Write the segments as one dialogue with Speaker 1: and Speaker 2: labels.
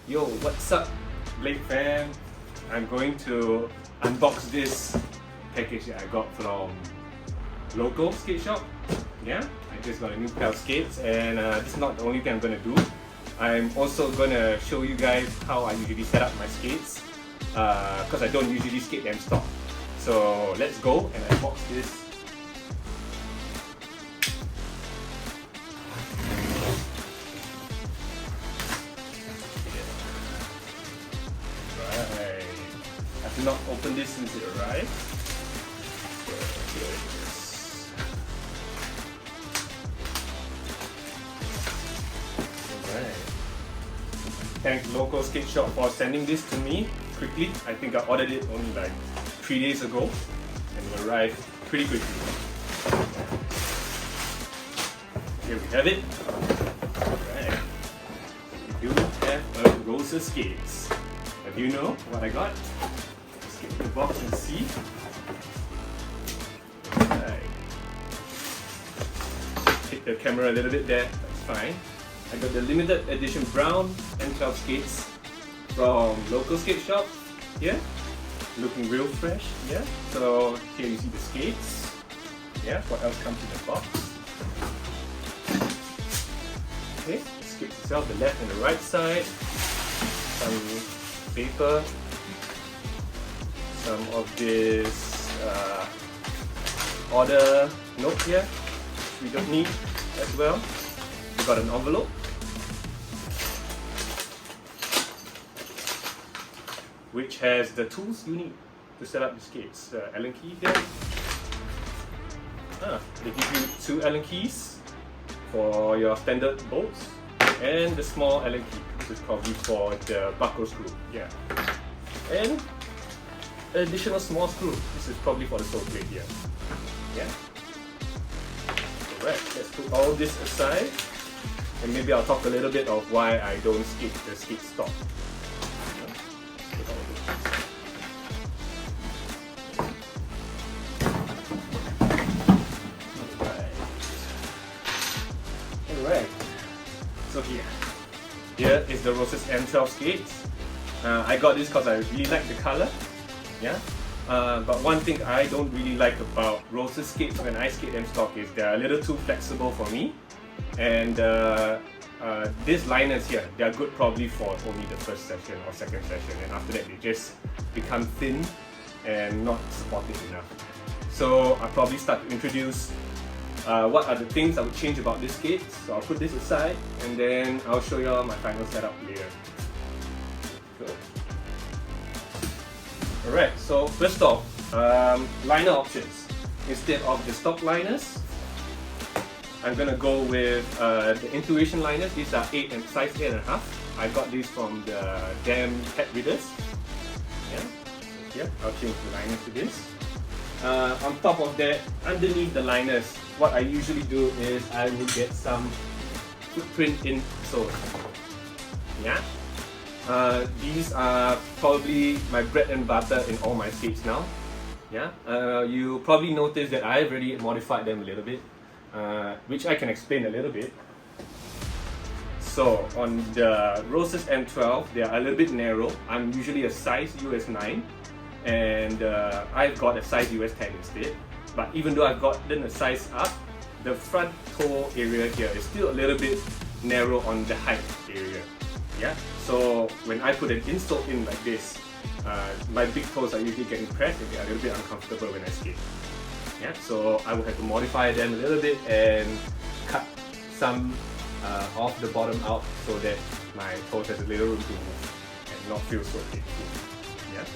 Speaker 1: Yo, what's up, Blade fam? I'm going to unbox this package that I got from local skate shop. Yeah, I just got a new pair of skates, and this is not the only thing I'm gonna do. I'm also gonna show you guys how I usually set up my skates, because I don't usually skate them stock. So let's go and unbox this. I've not opened this since it arrived. So here it is. Alright. Thank local skate shop for sending this to me quickly. I think I ordered it only like 3 days ago and it arrived pretty quickly. Here we have it. Alright. We do have a Roces skates. But do you know what I got? Get the box and see. Right. Hit the camera a little bit there, that's fine. I got the limited edition brown M12 skates from local skate shop here. Looking real fresh, yeah. So here you see the skates. Yeah, what else comes in the box? Okay, the skates itself, the left and the right side. Some paper. Some of this order note here, we don't need as well. We got an envelope. Which has the tools you need to set up the skates. Allen key here. They give you 2 Allen keys for your standard bolts, and the small Allen key. This is probably for the buckle screw. Yeah. And additional small screw. This is probably for the sole plate here. Yeah. Alright, let's put all this aside, and maybe I'll talk a little bit of why I don't skate the skate stock. Alright. So here is the Roces M12 skates. I got this because I really like the color. Yeah, but one thing I don't really like about Roces skates when I skate them stock is they're a little too flexible for me, and these liners here, they're good probably for only the first session or second session, and after that they just become thin and not supportive enough. So I'll probably start to introduce what are the things I would change about this skate. So I'll put this aside and then I'll show you all my final setup later. Go. Alright, so first off, liner options. Instead of the stock liners, I'm gonna go with the Intuition liners. These are size 8.5. I got these from the damn pet readers. Yeah, here I'll change the liners to this. On top of that, underneath the liners, what I usually do is I will get some footprint insoles. Yeah. These are probably my bread and butter in all my skates now. Yeah, you probably noticed that I've already modified them a little bit, which I can explain a little bit. So on the Roces M12, they are a little bit narrow. I'm usually a size US 9, and I've got a size US 10 instead. But even though I've gotten a size up, the front toe area here is still a little bit narrow on the height area. Yeah, so when I put an insole in like this, my big toes are usually getting pressed and they are a little bit uncomfortable when I skate. Yeah, so I will have to modify them a little bit and cut some of the bottom out so that my toes has a little room to move and not feel so painful. Yeah.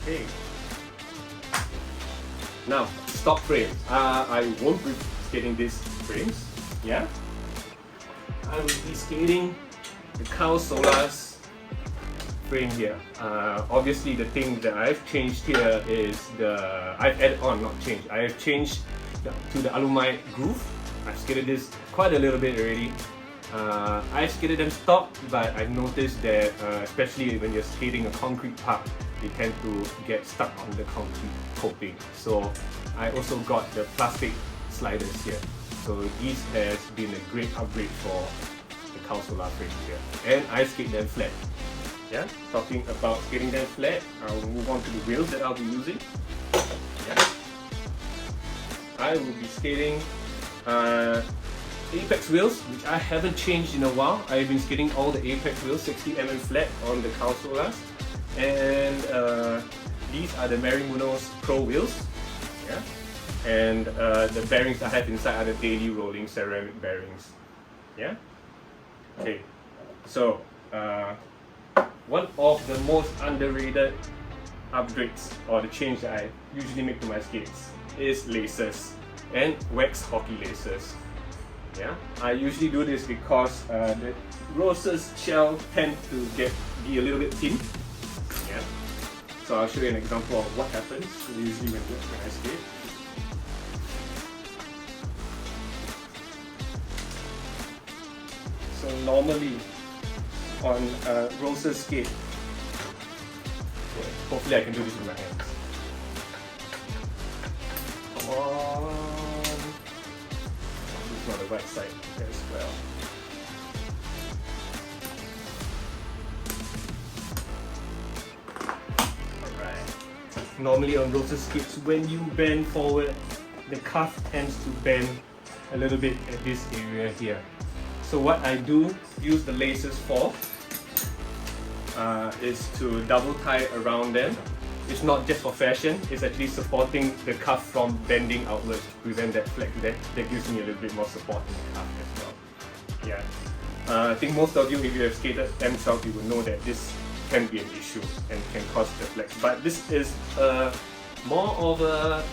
Speaker 1: Okay. Now, stock frames. I won't be skating these frames. Yeah. I will be skating the Cow Solas frame here. Obviously the thing that I've changed here is I've added on, not changed. I have changed to the alumite groove. I've skated this quite a little bit already. I've skated them stock, but I've noticed that especially when you're skating a concrete park, they tend to get stuck on the concrete coating. So I also got the plastic sliders here. So this has been a great upgrade for the consola frame here, and I skate them flat. Yeah, talking about skating them flat, I'll move on to the wheels that I'll be using. Yeah. I will be skating Apex wheels, which I haven't changed in a while. I've been skating all the Apex wheels, 60mm flat on the consolas, and these are the Marimuno's Pro wheels. Yeah, and the bearings I have inside are the daily rolling ceramic bearings. Yeah. Okay. So one of the most underrated upgrades or the change that I usually make to my skates is laces and wax hockey laces. Yeah, I usually do this because the Roces shell tend to be a little bit thin. Yeah, so I'll show you an example of what happens usually when I skate. So normally on Roces skate, hopefully I can do this with my hands. Come on. This is not the right side as well. Alright. Normally on Roces skates, when you bend forward, the cuff tends to bend a little bit at this area here. So what I do use the laces for is to double tie around them. It's not just for fashion, it's actually supporting the cuff from bending outwards to prevent that flex. That gives me a little bit more support in the cuff as well. Yeah. I think most of you, if you have skated M12, you will know that this can be an issue and can cause the flex. But this is more of a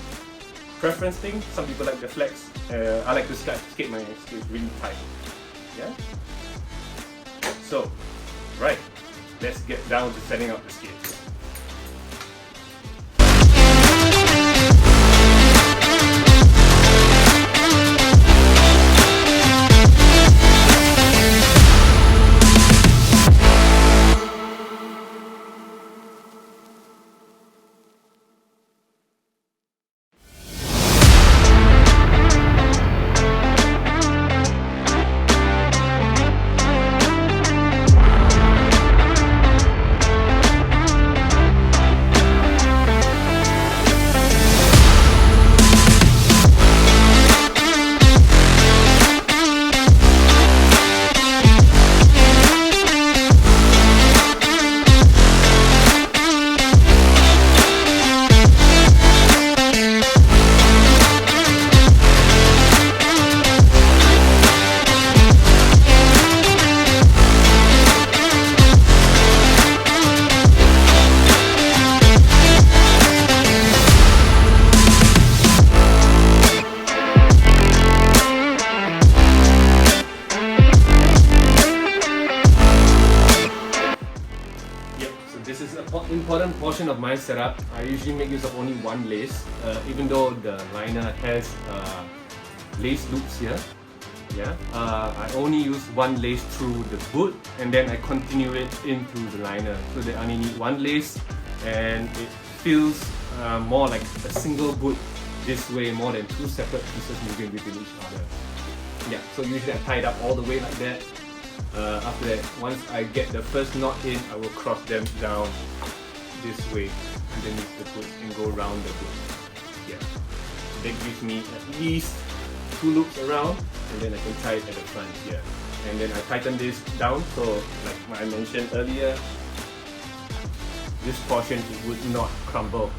Speaker 1: preference thing. Some people like the flex. I like to skate my skates really tight. Yeah. So, right. Let's get down to setting up the skates. Important portion of my setup, I usually make use of only one lace, even though the liner has lace loops here. Yeah, I only use one lace through the boot and then I continue it into the liner. So they only need one lace and it feels more like a single boot this way, more than two separate pieces moving between each other. Yeah, so usually I tie it up all the way like that. After that, once I get the first knot in, I will cross them down this way underneath the boot and go around the boot. Yeah, that gives me at least two loops around, and then I can tie it at the front here. And then I tighten this down, so like I mentioned earlier, this portion it would not crumble.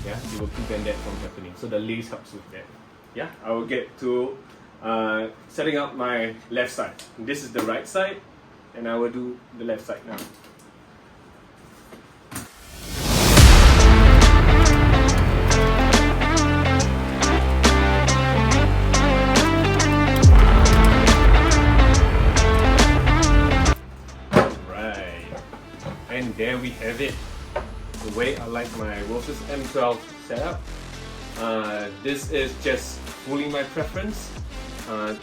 Speaker 1: Yeah, it will prevent that from happening. So the lace helps with that. Yeah, I will get to setting up my left side. This is the right side, and I will do the left side now. And there we have it, the way I like my Roces M12 setup. This is just fully my preference.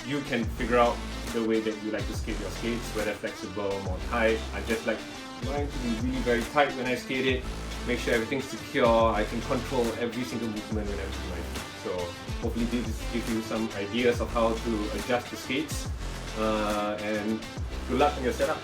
Speaker 1: You can figure out the way that you like to skate your skates, whether flexible or tight. I just like mine to be really very tight when I skate it, make sure everything's secure, I can control every single movement when I'm doing my feet. So hopefully this gives you some ideas of how to adjust the skates. and good luck in your setup.